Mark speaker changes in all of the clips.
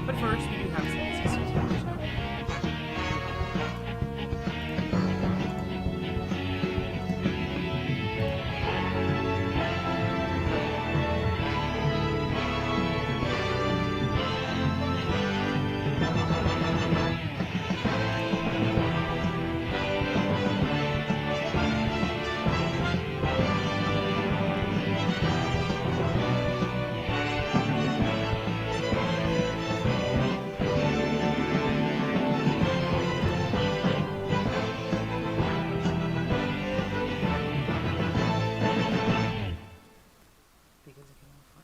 Speaker 1: But first, we do have some business to do. Because it can all fun.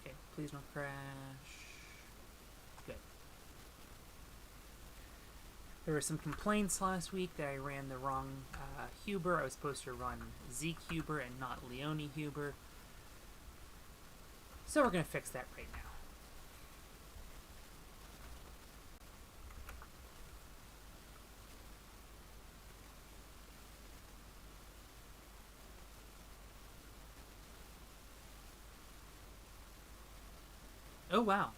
Speaker 1: Okay, please don't crash. Good. There were some complaints last week that I ran the wrong Huber. I was supposed to run Zeke Huber and not Leone Huber. So we're going to fix that right now. Oh, wow.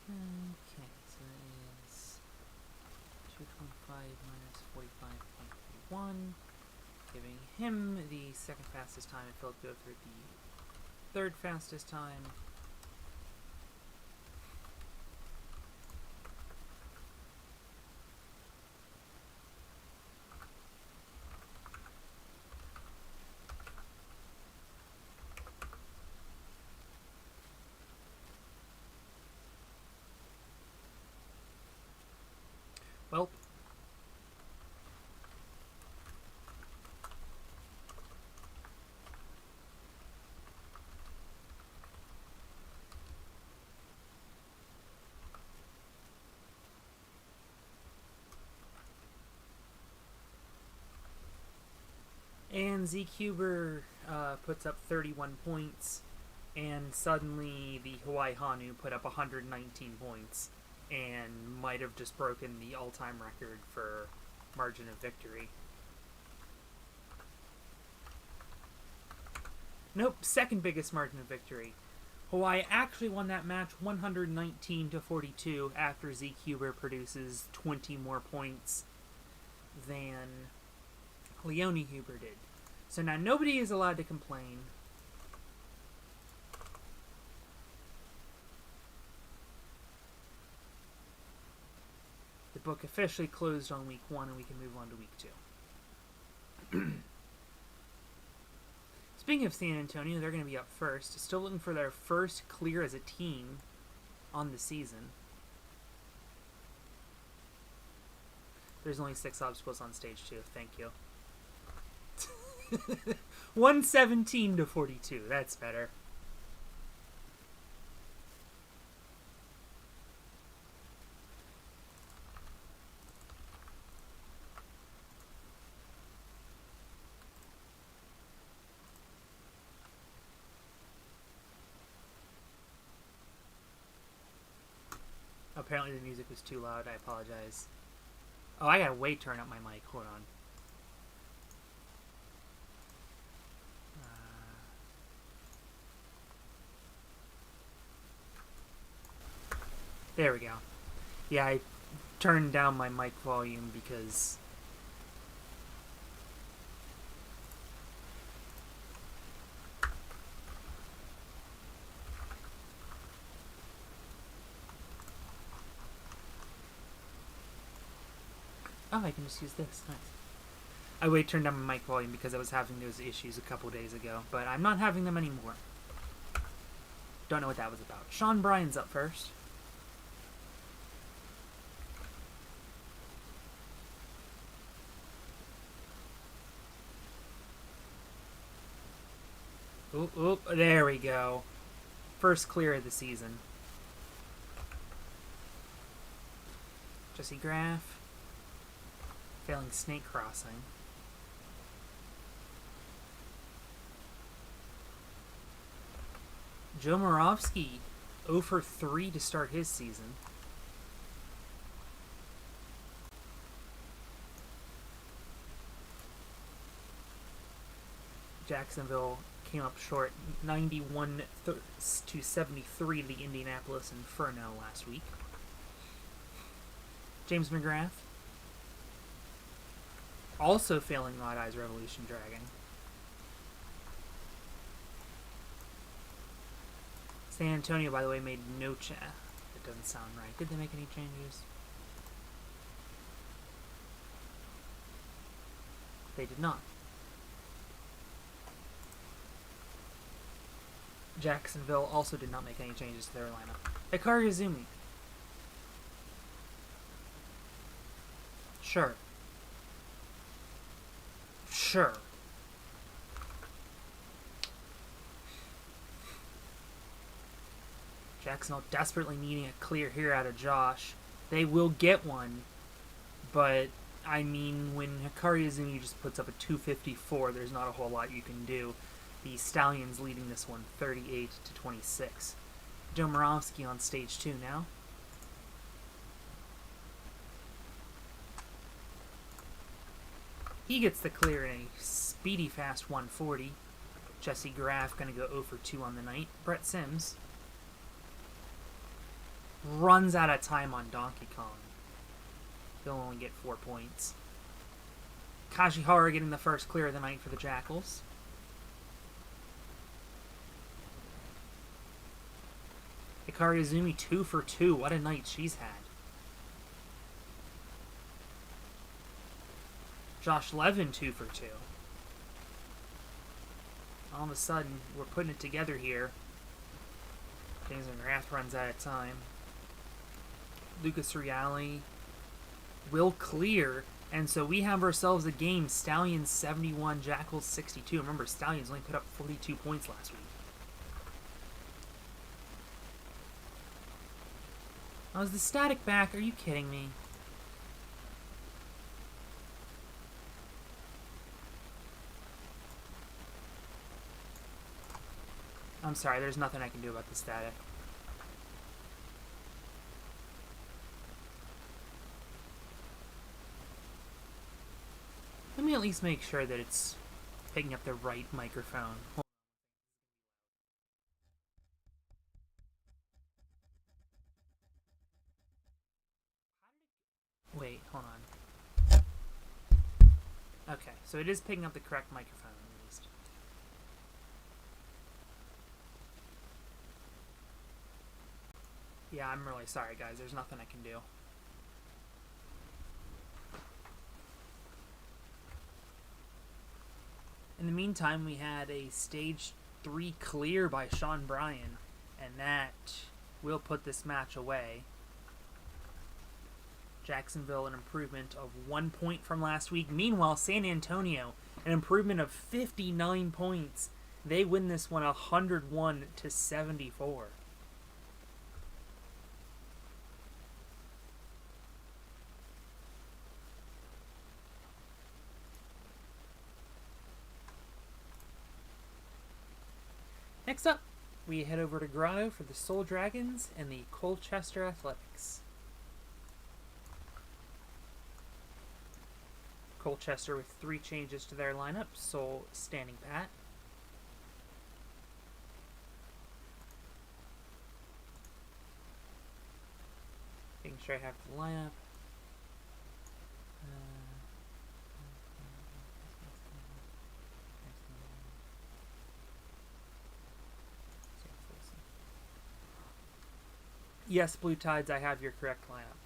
Speaker 1: Okay, so that is 225 minus 45.31, giving him the second fastest time and Philip Gothard the third fastest time. Well, and Zeke Huber puts up 31 points, and suddenly the Hawaii Hanu put up 119 points and might have just broken the all-time record for margin of victory. Nope, second biggest margin of victory. Hawaii actually won that match 119 to 42 after Zeke Huber produces 20 more points than Leone Huber did. So now nobody is allowed to complain. The book officially closed on week 1 and we can move on to week 2. Speaking of San Antonio, they're going to be up first. Still looking for their first clear as a team on the season. There's only 6 obstacles on stage 2. Thank you. 117 to 42. That's better. Apparently the music was too loud. I apologize. Oh, I gotta way turn up my mic. Hold on. There we go. Yeah, I turned down my mic volume because oh, I can just use this. Nice. I way turned down my mic volume because I was having those issues a couple days ago, but I'm not having them anymore. Don't know what that was about. Sean Bryan's up first. Oop, there we go. First clear of the season. Jesse Graff. Failing snake crossing. Joe Moravsky 0 for 3 to start his season. Jacksonville came up short 91 to 73 to the Indianapolis Inferno last week. James McGrath also failing Odd Eyes Revolution Dragon. San Antonio, by the way, made no change. That doesn't sound right. Did they make any changes? They did not. Jacksonville also did not make any changes to their lineup. Hikari Izumi. Sure. Jacksonville desperately needing a clear here out of Josh. They will get one, but I mean, when Hikari Izumi just puts up a 254, there's not a whole lot you can do. The Stallions leading this one 38 to 26. Joe Moravsky on stage 2 now. He gets the clear in a speedy fast 140. Jesse Graff going to go 0 for 2 on the night. Brett Sims runs out of time on Donkey Kong. He'll only get 4 points. Kajihara getting the first clear of the night for the Jackals. Hikari Izumi 2 for 2. What a night she's had. Josh Levin 2 for 2. All of a sudden, we're putting it together here. James McGrath runs out of time. Lucas Reale will clear, and so we have ourselves a game. Stallions 71, Jackals 62. Remember, Stallions only put up 42 points last week. Oh, is the static back? Are you kidding me? I'm sorry, there's nothing I can do about the static. Let me at least make sure that it's picking up the right microphone. Wait, hold on. Okay, so it is picking up the correct microphone at least. Yeah, I'm really sorry, guys. There's nothing I can do. In the meantime, we had a stage 3 clear by Sean Bryan, and that will put this match away. Jacksonville, an improvement of 1 point from last week. Meanwhile, San Antonio, an improvement of 59 points. They win this one 101 to 74. Next up, we head over to Grotto for the Soul Dragons and the Colchester Athletics. Colchester with 3 changes to their lineup. Soul standing pat. Making sure I have the lineup. Yes, Blue Tides, I have your correct lineup.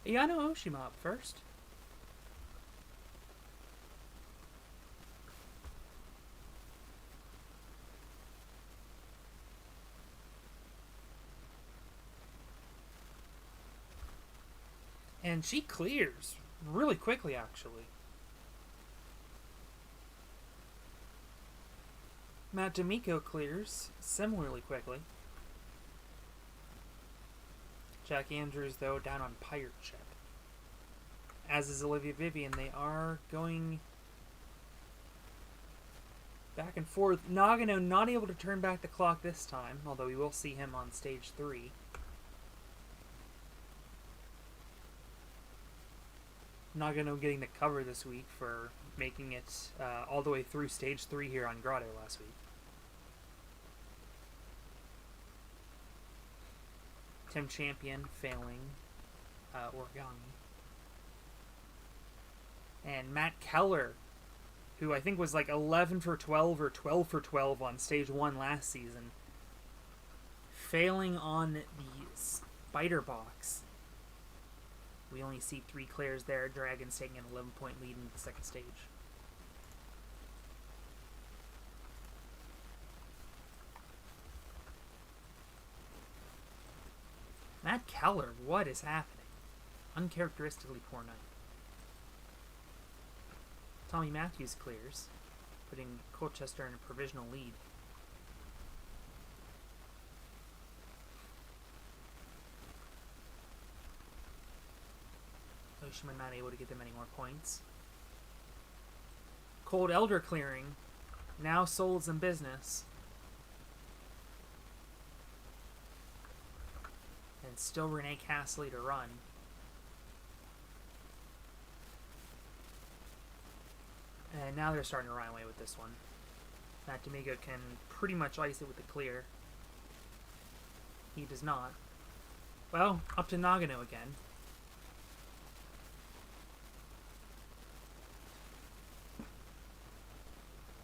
Speaker 1: Ayano Oshima up first. And she clears really quickly, actually. Matt D'Amico clears similarly quickly. Jack Andrews, though, down on Pirate Ship. As is Olivia Vivian. They are going back and forth. Nagano not able to turn back the clock this time, although we will see him on stage 3. Nagano getting the cover this week for making it all the way through stage 3 here on Grotto last week. Tim Champion failing Origami. And Matt Keller, who I think was like 11 for 12 or 12 for 12 on stage 1 last season, failing on the spider box. We only see 3 clears there. Dragons taking an 11-point lead in the second stage. Matt Keller, what is happening? Uncharacteristically poor night. Tommy Matthews clears, putting Colchester in a provisional lead. Oshima not able to get them any more points. Cold Elder clearing. Now Soul's in business. And still Renee Castley to run. And now they're starting to run away with this one. Matt D'Amico can pretty much ice it with the clear. He does not. Well, up to Nagano again.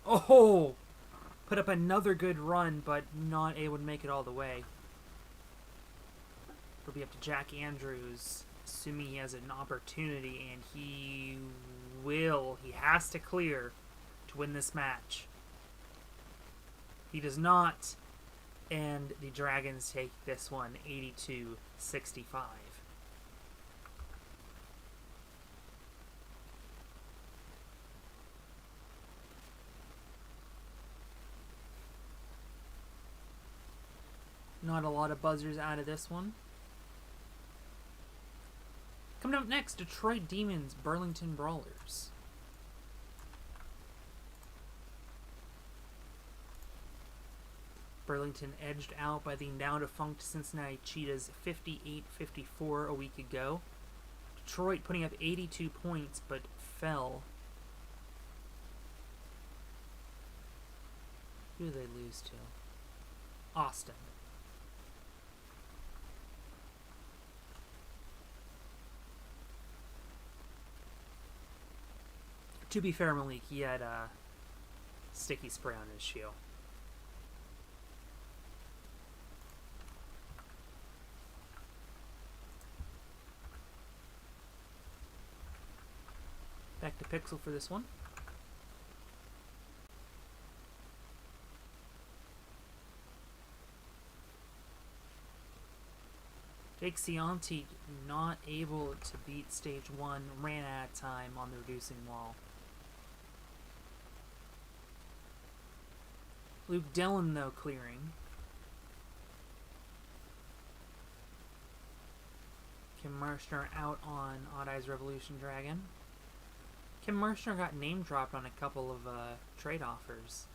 Speaker 1: Oh! Put up another good run, but not able to make it all the way. It'll be up to Jack Andrews, assuming he has an opportunity, and he will. He has to clear to win this match. He does not, and the Dragons take this one 82-65. Not a lot of buzzers out of this one. Coming up next, Detroit Demons, Burlington Brawlers. Burlington edged out by the now defunct Cincinnati Cheetahs 58-54 a week ago. Detroit putting up 82 points, but fell. Who did they lose to? Austin. To be fair, Malik, he had sticky spray on his shoe. Back to Pixel for this one. Jake Cianti not able to beat stage 1, ran out of time on the reducing wall. Luke Dillon, though, clearing. Kim Mershner out on Odd Eyes Revolution Dragon. Kim Mershner got name dropped on a couple of trade offers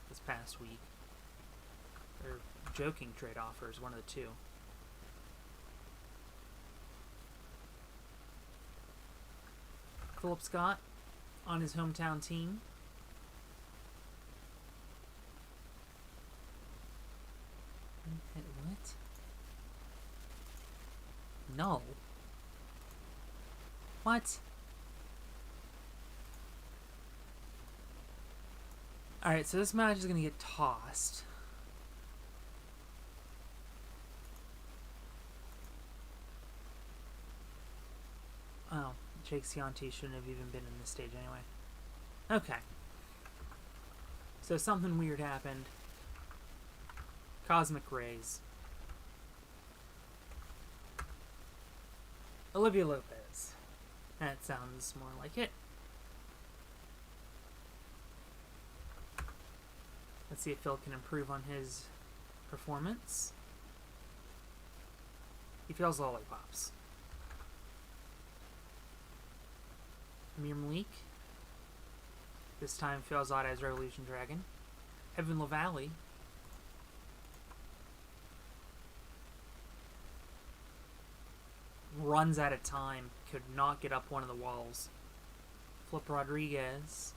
Speaker 1: this past week. Or joking trade offers, one of the two. Philip Scott on his hometown team. What? No. What? Alright, so this match is going to get tossed. Oh, Jake Cianti shouldn't have even been in this stage anyway. Okay. So something weird happened. Cosmic Rays. Olivia Lopez. That sounds more like it. Let's see if Phil can improve on his performance. He fails lollipops. Amir Malik. This time fails out as Revolution Dragon. Evan LaValle. Runs out of time. Could not get up one of the walls. Flip Rodriguez.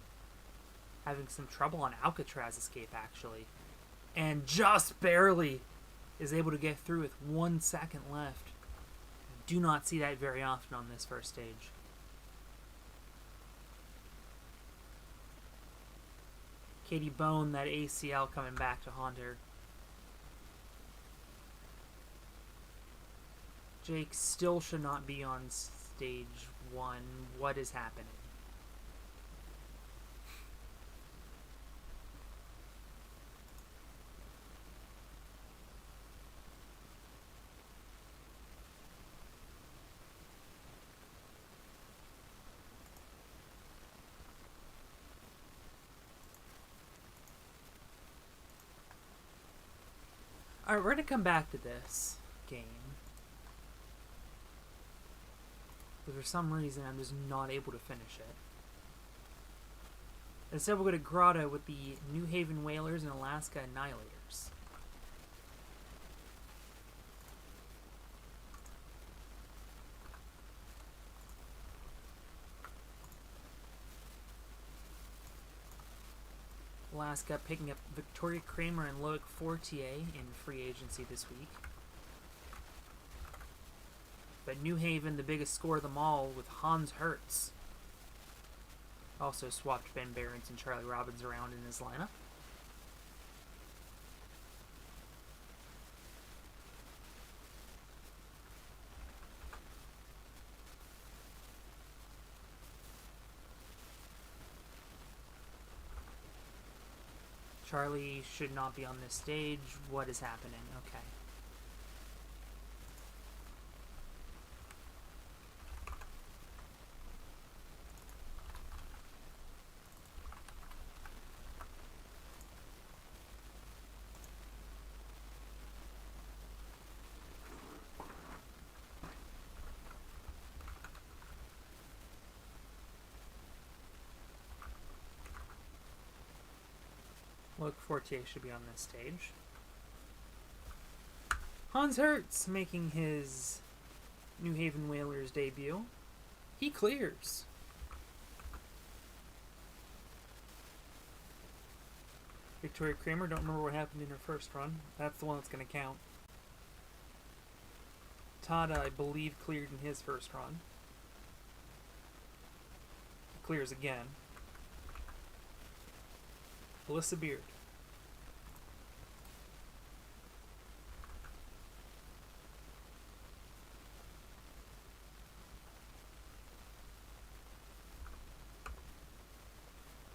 Speaker 1: Having some trouble on Alcatraz escape, actually. And just barely is able to get through with 1 second left. Do not see that very often on this first stage. Katie Bone, that ACL coming back to haunt her. Jake still should not be on stage 1. What is happening? Alright, we're going to come back to this game. But for some reason, I'm just not able to finish it. Instead, we'll go to Grotto with the New Haven Whalers and Alaska Annihilators. Alaska picking up Victoria Kramer and Loic Fortier in free agency this week. But New Haven, the biggest score of them all, with Hans Hertz. Also swapped Ben Behrens and Charlie Robbins around in his lineup. Charlie should not be on this stage. What is happening? Okay. Loic Fortier should be on this stage. Hans Hertz making his New Haven Whalers debut. He clears. Victoria Kramer, don't remember what happened in her first run. That's the one that's going to count. Tada, I believe, cleared in his first run. He clears again. Alyssa Beard.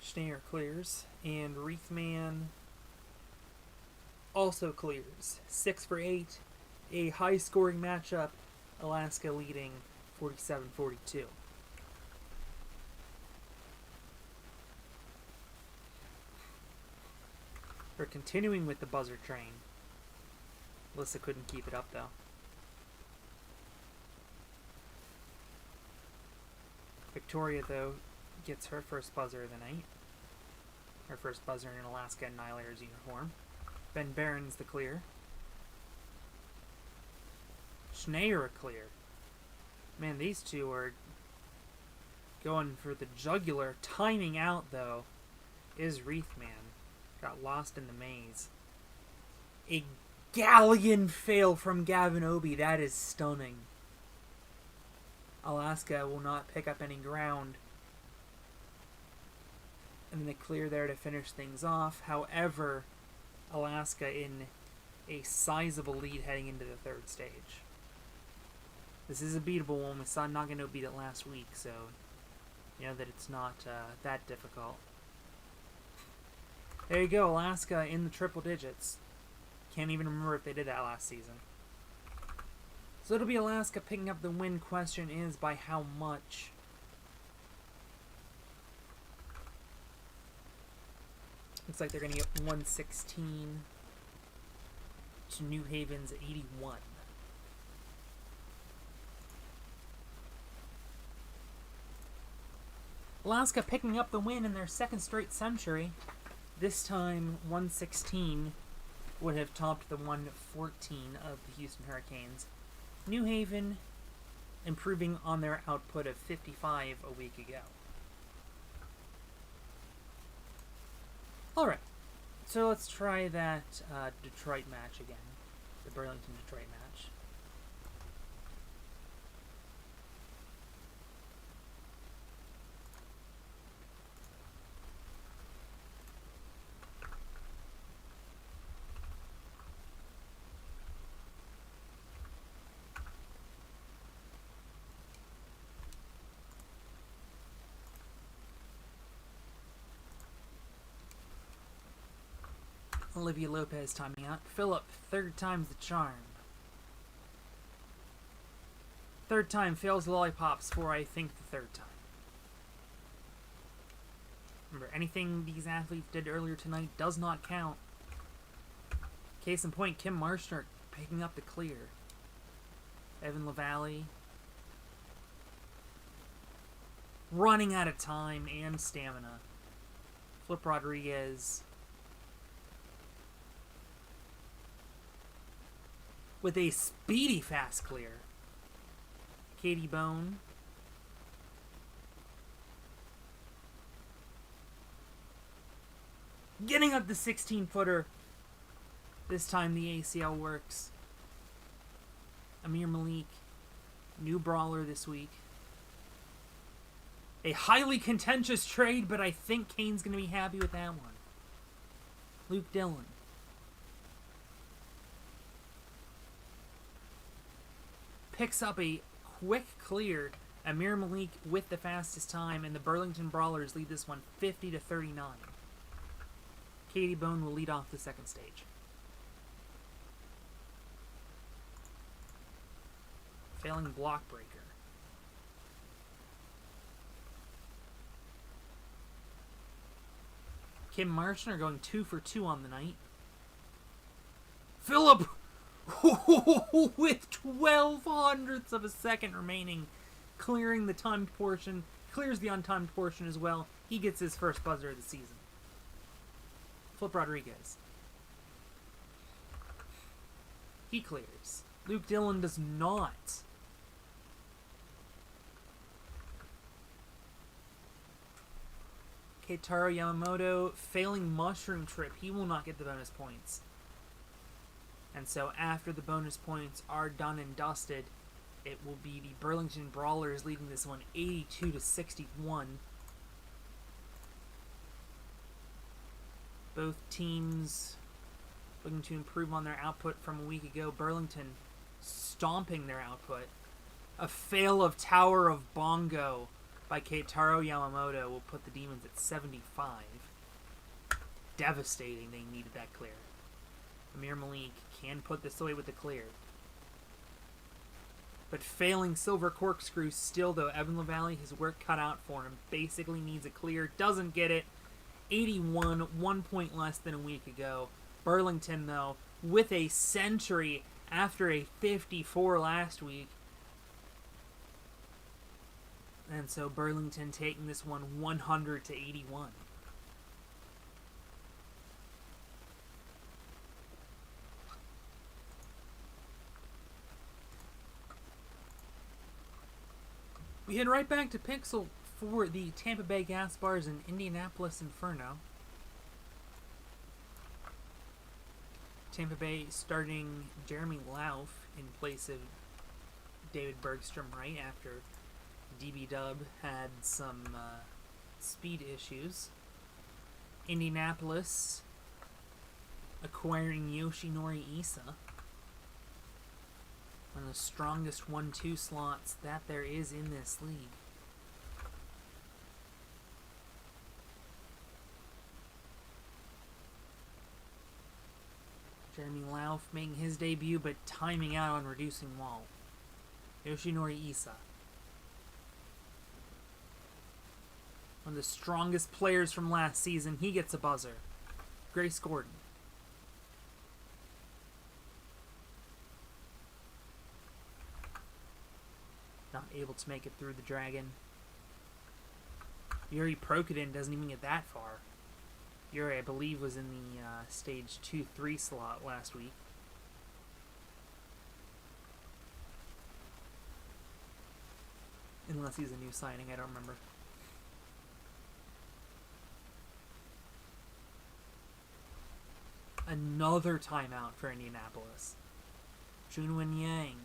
Speaker 1: Schneier clears, and Reithman also clears. 6 for 8, a high-scoring matchup, Alaska leading 47-42. We're continuing with the buzzer train. Alyssa couldn't keep it up, though. Victoria, though, gets her first buzzer of the night. Her first buzzer in an Alaska Annihilators uniform. Ben Behrens the clear. Schneier a clear. Man, these two are going for the jugular. Timing out, though, is Reithman. Got lost in the maze. A galleon fail from Gavin Obi. That is stunning. Alaska will not pick up any ground. And the clear there to finish things off. However, Alaska in a sizable lead heading into the third stage. This is a beatable one. We saw Nagano beat it last week, so you know that it's not that difficult. There you go, Alaska in the triple digits. Can't even remember if they did that last season. So it'll be Alaska picking up the win. Question is, by how much? Looks like they're going to get 116 to New Haven's 81. Alaska picking up the win in their second straight century. This time, 116 would have topped the 114 of the Houston Hurricanes. New Haven improving on their output of 55 a week ago. Alright, so let's try that Detroit match again. The Burlington-Detroit match. Olivia Lopez timing out. Phillip, third time's the charm. Third time fails the lollipops for, I think, the third time. Remember, anything these athletes did earlier tonight does not count. Case in point, Kim Marshner picking up the clear. Evan LaValle running out of time and stamina. Flip Rodriguez with a speedy fast clear. Katie Bone getting up the 16-footer. This time the ACL works. Amir Malik, new brawler this week. A highly contentious trade, but I think Kane's going to be happy with that one. Luke Dillon. Picks up a quick clear. Amir Malik with the fastest time, and the Burlington Brawlers lead this one 50-39. Katie Bone will lead off the second stage. Failing block breaker. Kim Marshner going 2 for 2 on the night. Phillip with 12 hundredths of a second remaining, clearing the timed portion, clears the untimed portion as well. He gets his first buzzer of the season. Flip Rodriguez. He clears. Luke Dillon does not. Keitaro Yamamoto failing mushroom trip. He will not get the bonus points. And so after the bonus points are done and dusted, it will be the Burlington Brawlers leading this one 82-61. Both teams looking to improve on their output from a week ago. Burlington stomping their output. A fail of Tower of Bongo by Keitaro Yamamoto will put the Demons at 75. Devastating. They needed that clear. Amir Malik can put this away with the clear. But failing Silver Corkscrew still, though, Evan LaValle, his work cut out for him. Basically needs a clear. Doesn't get it. 81, 1 point less than a week ago. Burlington, though, with a century after a 54 last week. And so Burlington taking this one 100-81. We head right back to Pixel for the Tampa Bay Gas Bars and Indianapolis Inferno. Tampa Bay starting Jeremy Lauf in place of David Bergstrom right after DB Dub had some speed issues. Indianapolis acquiring Yoshinori Issa. One of the strongest 1-2 slots that there is in this league. Jeremy Lauf making his debut, but timing out on reducing wall. Yoshinori Issa. One of the strongest players from last season. He gets a buzzer. Grace Gordon. Not able to make it through the dragon. Yuri Prokudin doesn't even get that far. Yuri, I believe, was in the stage 2-3 slot last week. Unless he's a new signing, I don't remember. Another timeout for Indianapolis. Junwen Yang.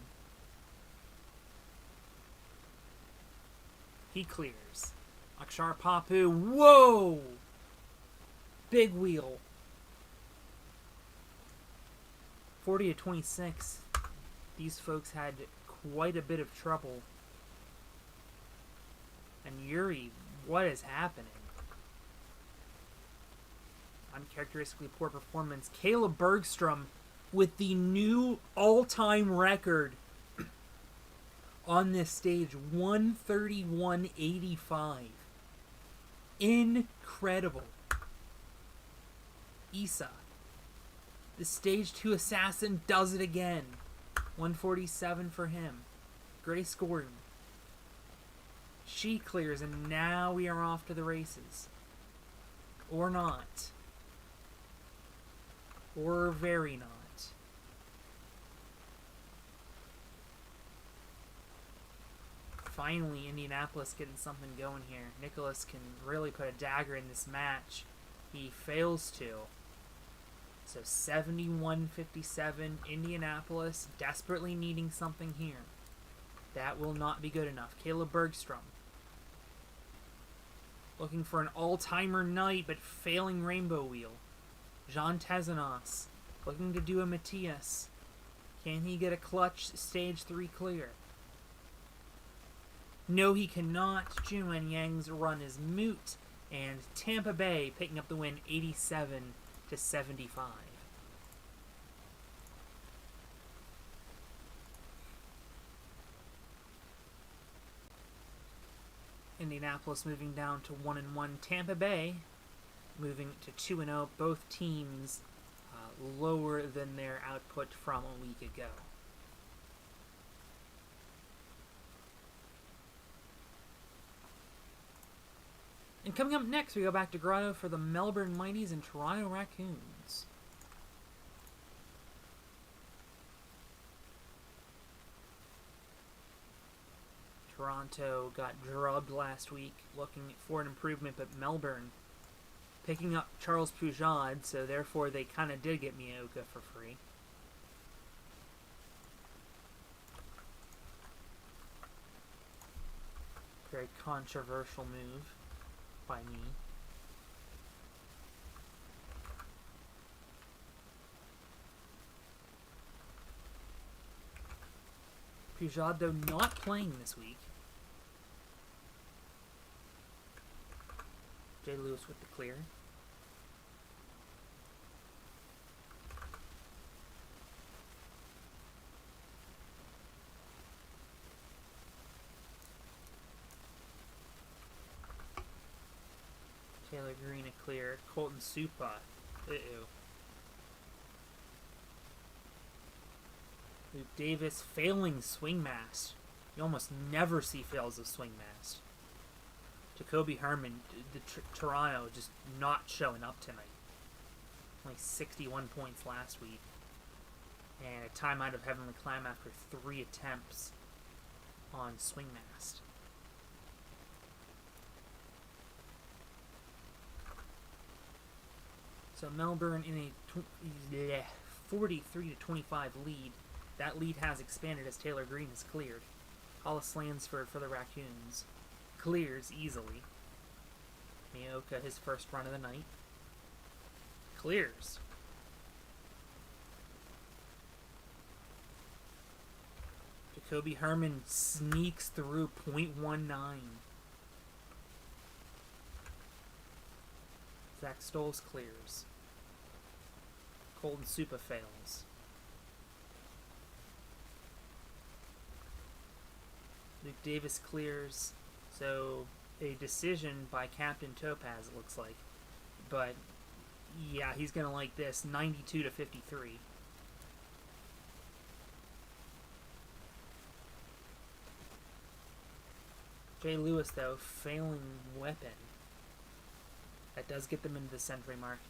Speaker 1: He clears. Akshar Papu. Whoa! Big wheel. 40-26. These folks had quite a bit of trouble. And Yuri, what is happening? Uncharacteristically poor performance. Caleb Bergstrom with the new all-time record on this stage, 131.85. Incredible. Issa, the stage 2 assassin, does it again. 147 for him. Grace Gordon. She clears, and now we are off to the races. Or not. Or very not. Finally, Indianapolis getting something going here. Nicholas can really put a dagger in this match. He fails to. So 71-57, Indianapolis desperately needing something here. That will not be good enough. Caleb Bergstrom. Looking for an all-timer night, but failing Rainbow Wheel. Jean Tezanos. Looking to do a Matthias. Can he get a clutch stage 3 clear? No, he cannot. Junwen Yang's run is moot. And Tampa Bay picking up the win 87-75. Indianapolis moving down to 1-1. Tampa Bay moving to 2-0. Both teams lower than their output from a week ago. And coming up next, we go back to Grotto for the Melbourne Mighties and Toronto Raccoons. Toronto got drubbed last week, looking for an improvement, but Melbourne picking up Charles Pujade, so therefore they kind of did get Mioka for free. Very controversial move by me. Pujade, though, not playing this week. Jay Lewis with the clear. Taylor Green a clear. Colton Supa. Uh-oh. Luke Davis failing swing mast. You almost never see fails of swing mast. Jacoby Herman, the Toronto, just not showing up tonight. Only 61 points last week. And a timeout of Heavenly Climb after 3 attempts on swing mast. So Melbourne in a 43-25 lead. That lead has expanded as Taylor Green has cleared. Hollis Lansford for the Raccoons clears easily. Mioka, his first run of the night. Clears. Jacoby Herman sneaks through .19. Zach Stolz clears. Colton Supa fails. Luke Davis clears. So a decision by Captain Topaz, it looks like. But Yeah, he's gonna like this. 92 to 53. Jay Lewis, though, failing weapon. That does get them into the century mark.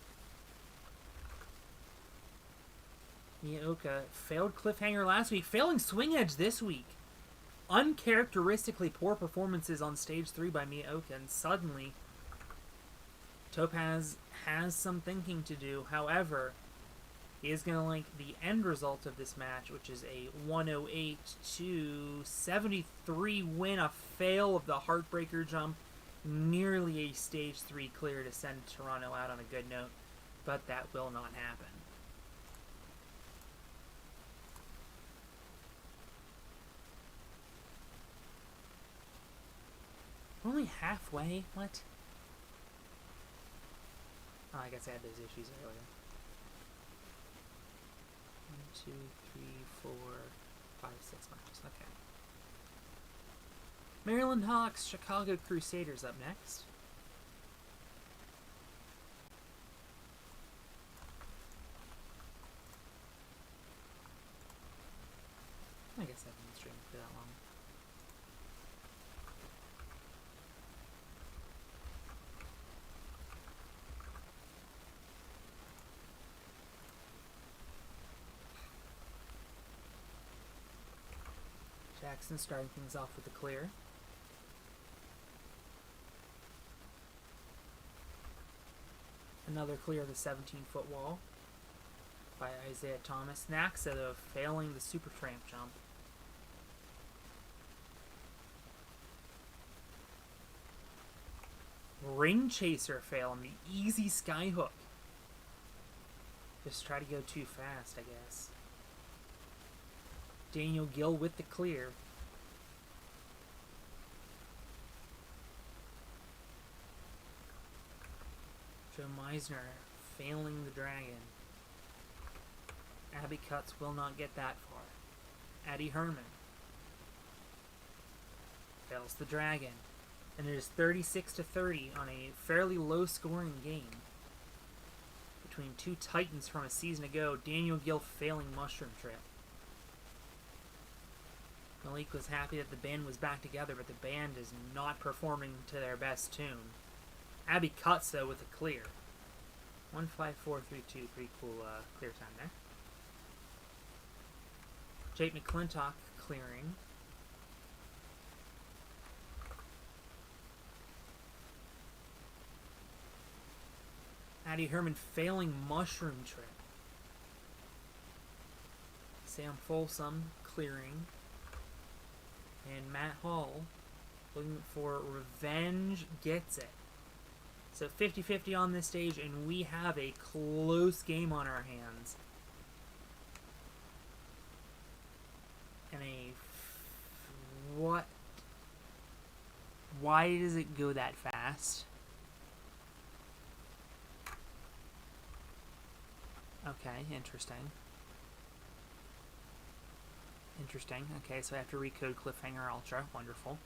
Speaker 1: Miyaoka failed cliffhanger last week, failing swing edge this week. Uncharacteristically poor performances on stage 3 by Miyaoka, and suddenly Topaz has some thinking to do. However, he is going to like the end result of this match, which is a 108 to 73 win, a fail of the Heartbreaker jump, nearly a stage 3 clear to send Toronto out on a good note, but that will not happen. We're only halfway? What? Oh, I guess I had those issues earlier. 1, 2, 3, 4, 5, 6 matches. Okay. Maryland Hawks, Chicago Crusaders up next. I guess I've been streaming for that long. Jackson starting things off with a clear. Another clear of the 17-foot wall by Isaiah Thomas. Naxa, though, failing the Super Tramp jump. Ring Chaser failing the easy skyhook. Just try to go too fast, I guess. Daniel Gill with the clear. Joe Meisner failing the dragon. Abby Cutts will not get that far. Addie Herman fails the dragon. And it is 36 to 30 on a fairly low scoring game between two titans from a season ago. Daniel Gill failing Mushroom Trip. Malik was happy that the band was back together, but the band is not performing to their best tune. Abby Cutts, though, with a clear. 15432, pretty cool clear time there. Jake McClintock clearing. Addie Herman failing Mushroom Trip. Sam Folsom clearing. And Matt Hall looking for revenge, gets it. So 50-50 on this stage, and we have a close game on our hands. And what? Why does it go that fast? Okay, interesting. Interesting. Okay, so I have to recode Cliffhanger Ultra. Wonderful.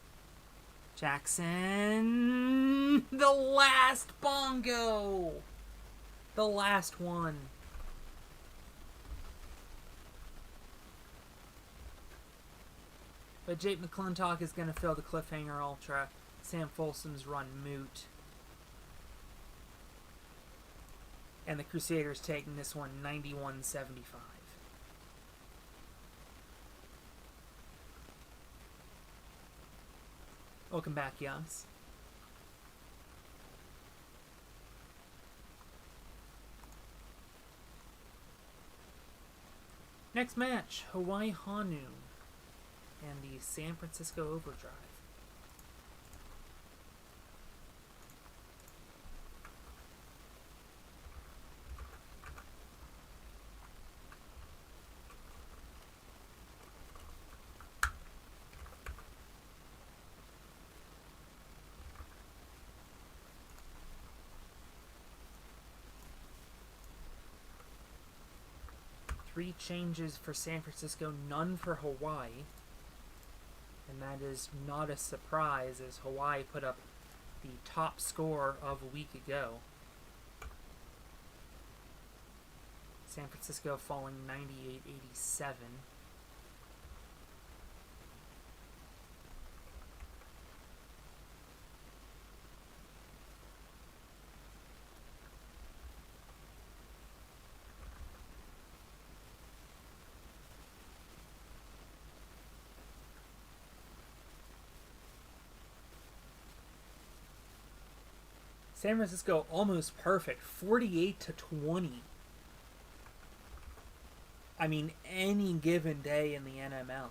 Speaker 1: Jackson! The last bongo! The last one. But Jake McClintock is going to fill the Cliffhanger Ultra. Sam Folsom's run moot. And the Crusaders taking this one 91-75. Welcome back, Yas. Next match, Hawaii Honu and the San Francisco Overdrive. Three changes for San Francisco, none for Hawaii. And that is not a surprise, as Hawaii put up the top score of a week ago. San Francisco falling 98-87. San Francisco almost perfect, 48-20. I mean, any given day in the NML.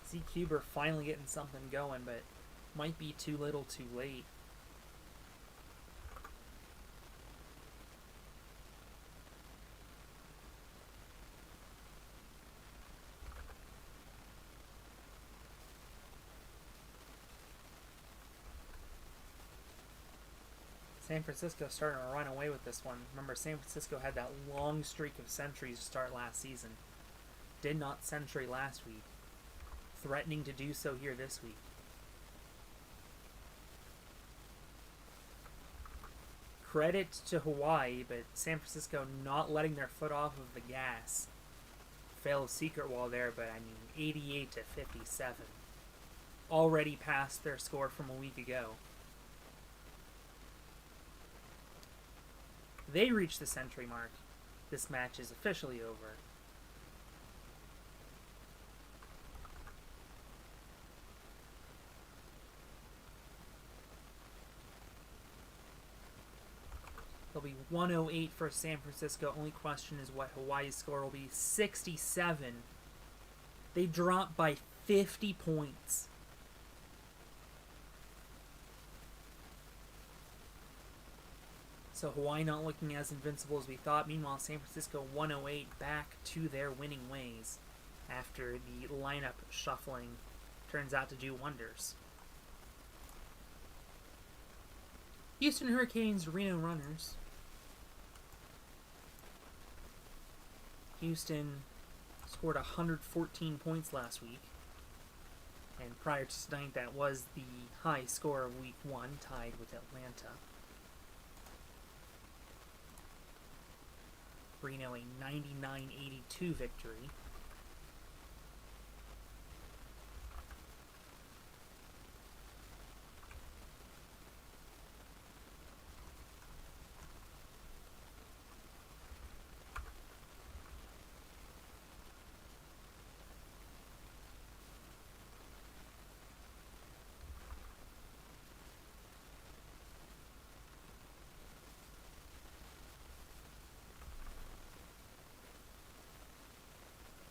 Speaker 1: Z Cuber finally getting something going, but might be too little too late. San Francisco starting to run away with this one. Remember, San Francisco had that long streak of centuries to start last season. Did not century last week. Threatening to do so here this week. Credit to Hawaii, but San Francisco not letting their foot off of the gas. Failed secret wall there, but I mean 88-57. Already past their score from a week ago. They reach the century mark. This match is officially over. It'll be 108 for San Francisco. Only question is what Hawaii's score will be. 67. They dropped by 50 points. So Hawaii not looking as invincible as we thought. Meanwhile, San Francisco 108 back to their winning ways after the lineup shuffling turns out to do wonders. Houston Hurricanes, Reno Runners. Houston scored 114 points last week. And prior to tonight, that was the high score of week 1, tied with Atlanta. Reno a 99-82 victory.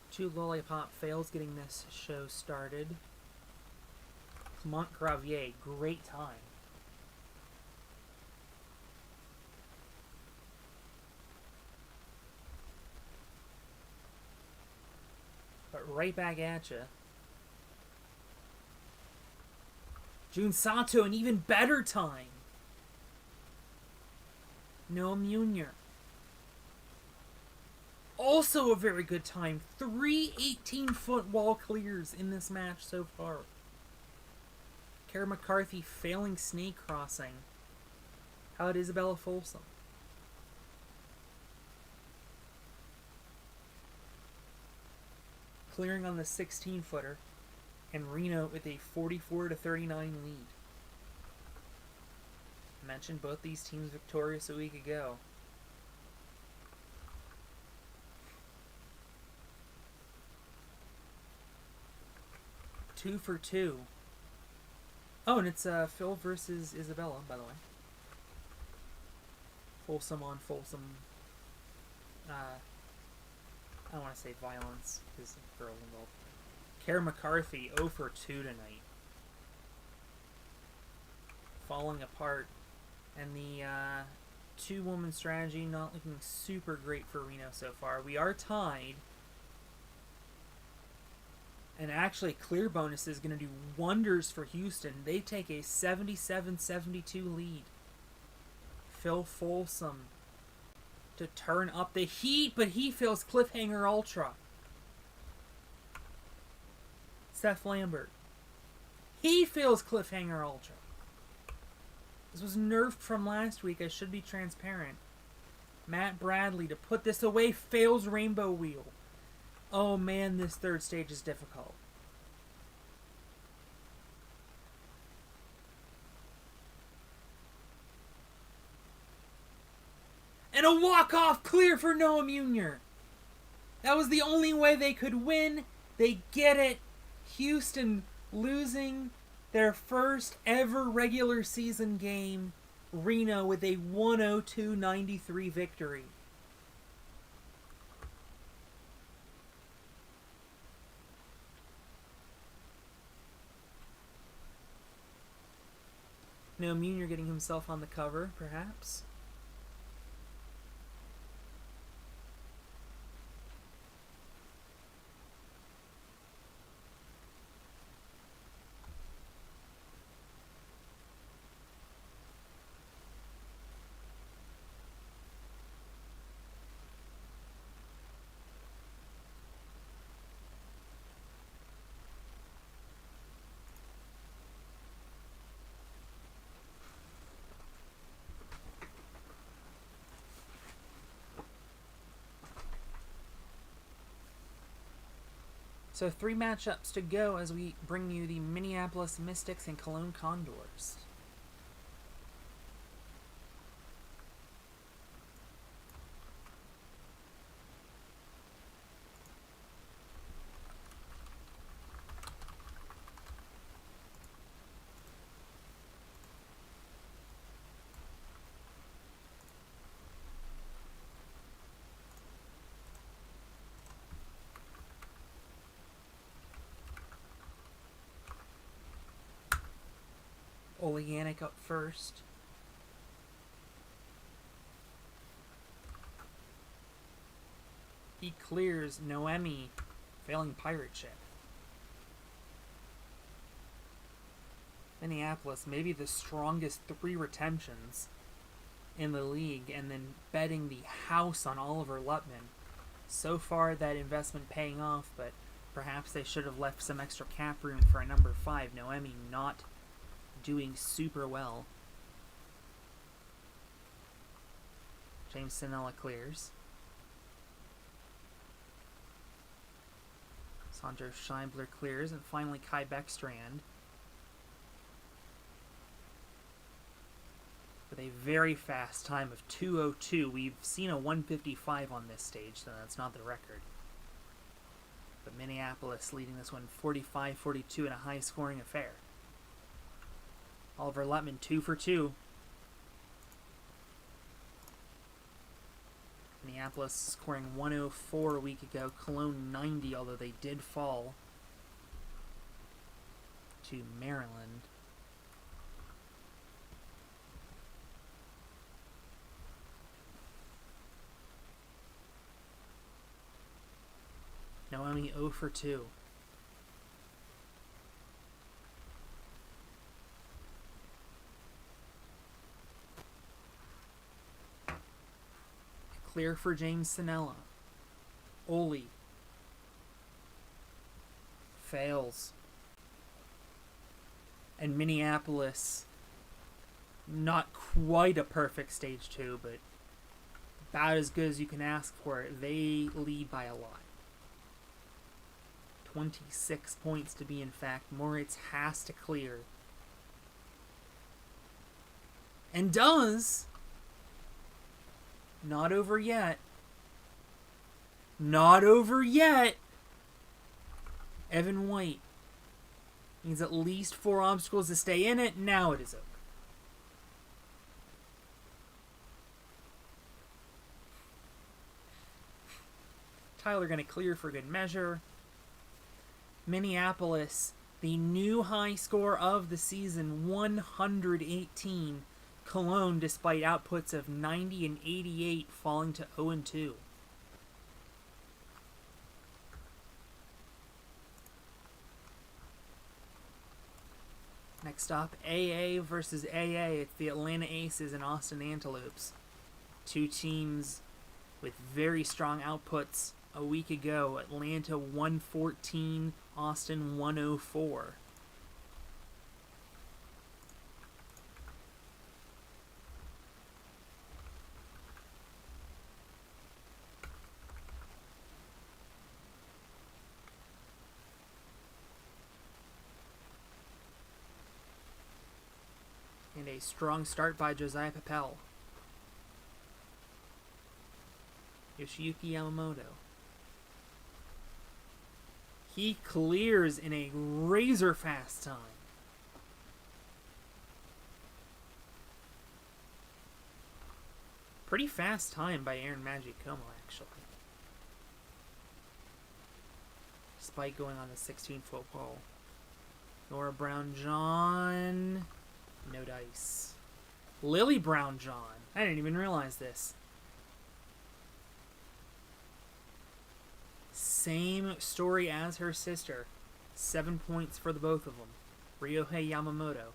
Speaker 1: Two Lollipop fails getting this show started. Montgravier, great time. But right back at you. Jun Sato, an even better time. Noah Munier. Also a very good time. 3 18-foot wall clears in this match so far. Kara McCarthy failing snake crossing. How about Isabella Folsom? Clearing on the 16-footer. And Reno with a 44-39 lead. I mentioned both these teams victorious a week ago. Two for two. Oh, and it's Phil versus Isabella, by the way. Folsom on Folsom. I don't want to say violence, because the girl involved. Kara McCarthy 0 for 2 tonight. Falling apart. And the two-woman strategy not looking super great for Reno so far. We are tied. And actually, clear bonus is going to do wonders for Houston. They take a 77-72 lead. Phil Folsom to turn up the heat, but he feels Cliffhanger Ultra. Seth Lambert. He feels Cliffhanger Ultra. This was nerfed from last week. I should be transparent. Matt Bradley to put this away fails Rainbow Wheel. Oh man, this third stage is difficult. And a walk-off clear for Noah Munier. That was the only way they could win. They get it. Houston losing their first ever regular season game. Reno with a 102-93 victory. Noah Munier getting himself on the cover, perhaps. So 3 matchups to go as we bring you the Minneapolis Mystics and Cologne Condors. Oleanic up first. He clears Noemi, failing Pirate Ship. Minneapolis, maybe the strongest 3 retentions in the league, and then betting the house on Oliver Lutman. So far, that investment paying off, but perhaps they should have left some extra cap room for a number 5. Noemi not doing super well. James Sinella clears. Sandro Scheibler clears, and finally Kai Beckstrand with a very fast time of 2:02. We've seen a 1:55 on this stage, so that's not the record. But Minneapolis leading this one 45-42 in a high-scoring affair. Oliver Lutman 2 for 2. Minneapolis scoring 104 a week ago. Cologne 90, although they did fall to Maryland. Noemi 0 for 2. Clear for James Sinella. Ole fails. And Minneapolis, not quite a perfect stage 2, but about as good as you can ask for it. They lead by a lot. 26 points to be in fact. Moritz has to clear. And does. Not over yet. Not over yet. Evan White needs at least 4 obstacles to stay in it. Now it is over. Tyler going to clear for good measure. Minneapolis, the new high score of the season, 118. Cologne, despite outputs of 90 and 88, falling to 0-2. Next up, AA versus AA. It's the Atlanta Aces and Austin Antelopes. 2 teams with very strong outputs a week ago. Atlanta 114, Austin 104. And a strong start by Josiah Papel. Yoshiyuki Yamamoto. He clears in a razor fast time. Pretty fast time by Aaron Magic Como, actually. Despite going on the 16-foot pole. Nora Brown-John. No dice. Lily Brown-John. I didn't even realize this. Same story as her sister. 7 points for the both of them. Ryohei Yamamoto.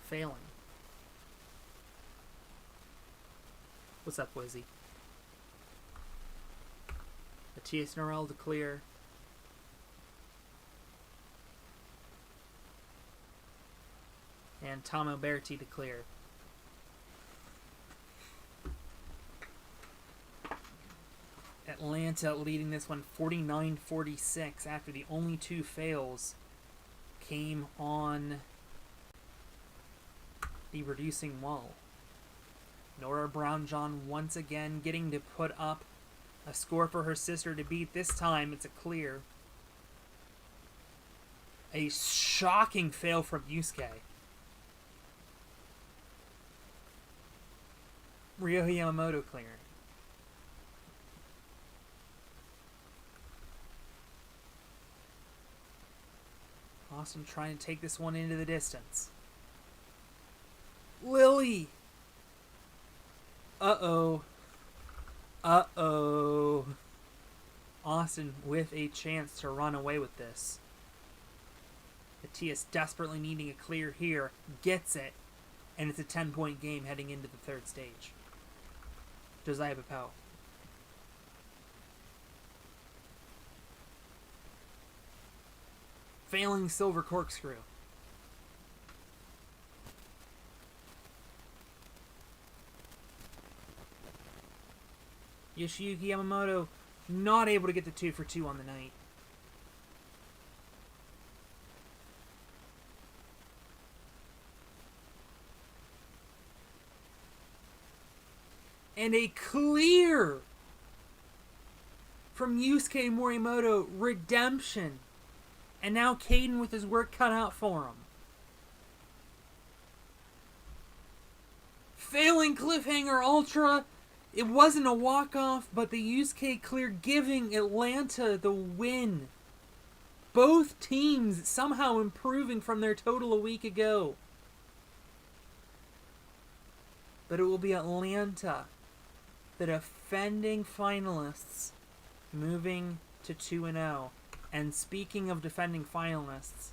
Speaker 1: Failing. What's up, Wizzy? Matthias Norel to clear. And Tom Alberti to clear. Atlanta leading this one 49-46 after the only two fails came on the reducing wall. Nora Brown-John once again getting to put up a score for her sister to beat. This time it's a clear. A shocking fail from Yusuke. Ryohei Yamamoto clearing. Austin trying to take this one into the distance. Lily! Uh-oh. Uh-oh. Austin with a chance to run away with this. Matthias desperately needing a clear here. Gets it. And it's a 10-point game heading into the third stage. Josiah Papel. Failing silver corkscrew. Yoshiyuki Yamamoto not able to get the 2 for 2 on the night. And a clear from Yusuke Morimoto. Redemption. And now Caden with his work cut out for him. Failing cliffhanger ultra. It wasn't a walk-off, but the Yusuke clear giving Atlanta the win. Both teams somehow improving from their total a week ago. But it will be Atlanta, the defending finalists, moving to 2-0. And speaking of defending finalists,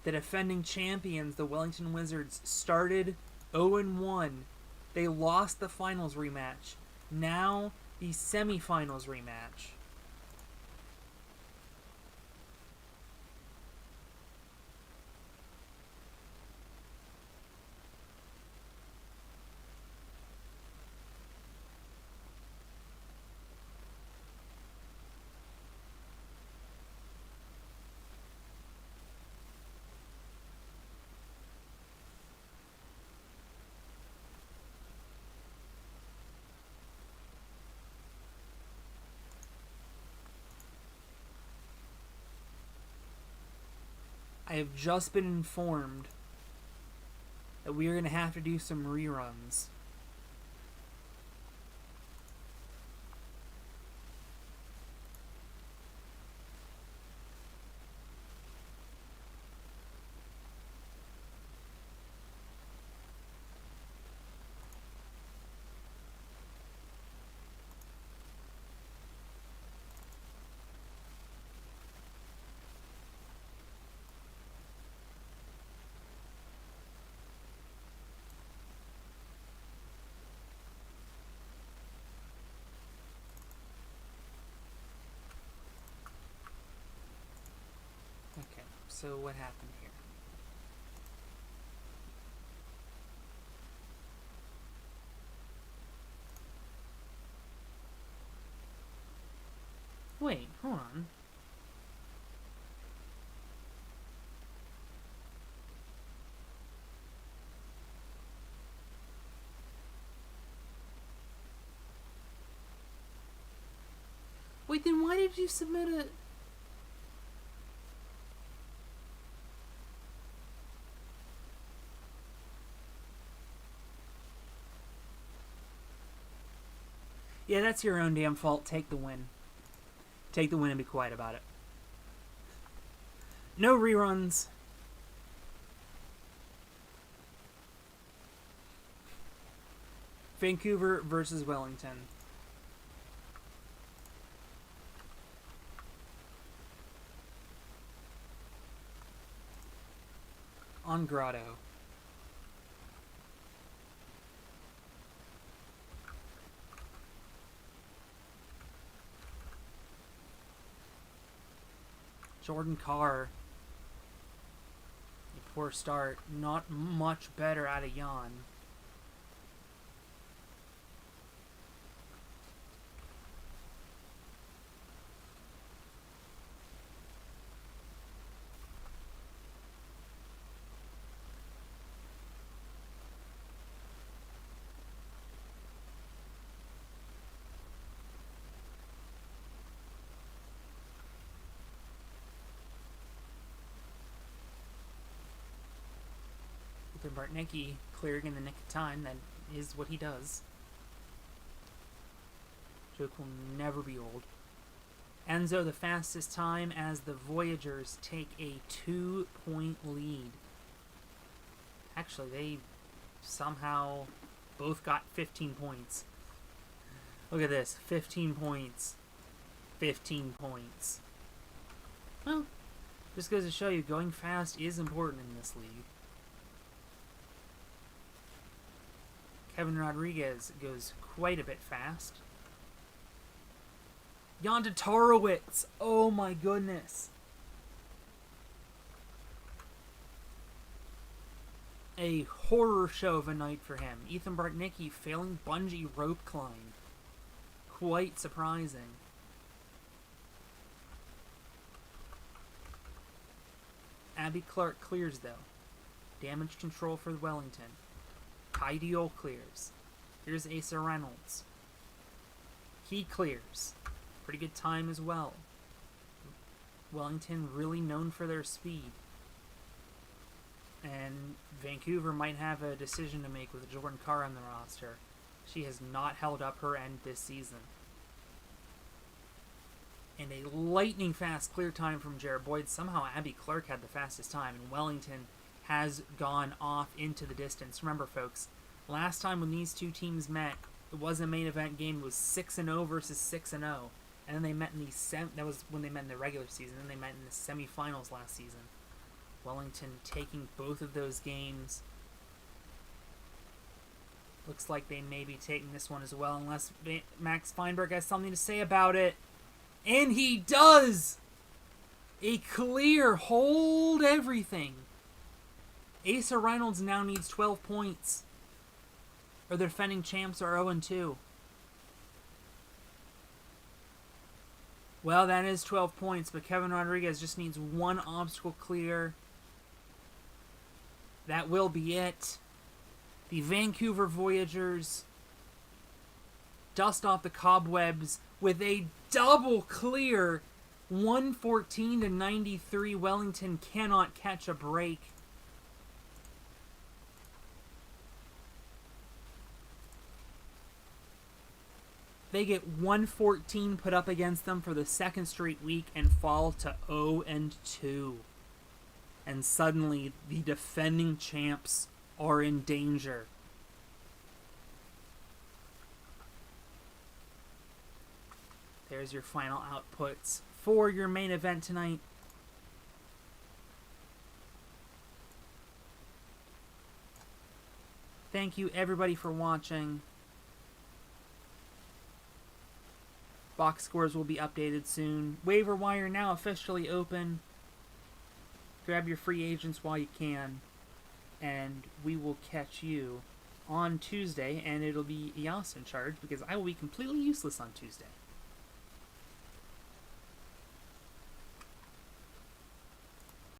Speaker 1: the defending champions, the Wellington Wizards, started 0-1. They lost the finals rematch. Now the semifinals rematch. I have just been informed that we are going to have to do some reruns. Okay, so what happened here? Wait, hold on. Wait, then why did you submit a... Yeah, that's your own damn fault. Take the win. Take the win and be quiet about it. No reruns. Vancouver versus Wellington. On Grotto. Jordan Carr. A poor start. Not much better out of Jan. Bartnicki clearing in the nick of time. That is what he does. Joke will never be old. Enzo the fastest time as the Voyagers take a 2-point lead. Actually, they somehow both got 15 points. Look at this. 15 points. 15 points. Well, just goes to show you going fast is important in this league. Kevin Rodriguez goes quite a bit fast. Jan Tatarowicz. Oh my goodness. A horror show of a night for him. Ethan Bartnicki failing bungee rope climb. Quite surprising. Abby Clark clears though. Damage control for Wellington. Kai Diol clears. Here's Asa Reynolds. He clears. Pretty good time as well. Wellington really known for their speed. And Vancouver might have a decision to make with Jordan Carr on the roster. She has not held up her end this season. And a lightning fast clear time from Jared Boyd. Somehow Abby Clark had the fastest time, and Wellington has gone off into the distance. Remember, folks, last time when these two teams met, it was a main event game. It was 6-0 versus 6-0. And then they met in the that was when they met in the regular season. Then they met in the semifinals last season. Wellington taking both of those games. Looks like they may be taking this one as well, unless Max Feinberg has something to say about it. And he does! A clear, hold everything. Asa Reynolds now needs 12 points. Or the defending champs are 0-2. Well, that is 12 points, but Kevin Rodriguez just needs one obstacle clear. That will be it. The Vancouver Voyagers dust off the cobwebs with a double clear. 114-93. Wellington cannot catch a break. They get 114 put up against them for the second straight week and fall to 0-2. And suddenly, the defending champs are in danger. There's your final outputs for your main event tonight. Thank you, everybody, for watching. Box scores will be updated soon. Waiver wire now officially open. Grab your free agents while you can. And we will catch you on Tuesday. And it'll be Yas in charge because I will be completely useless on Tuesday.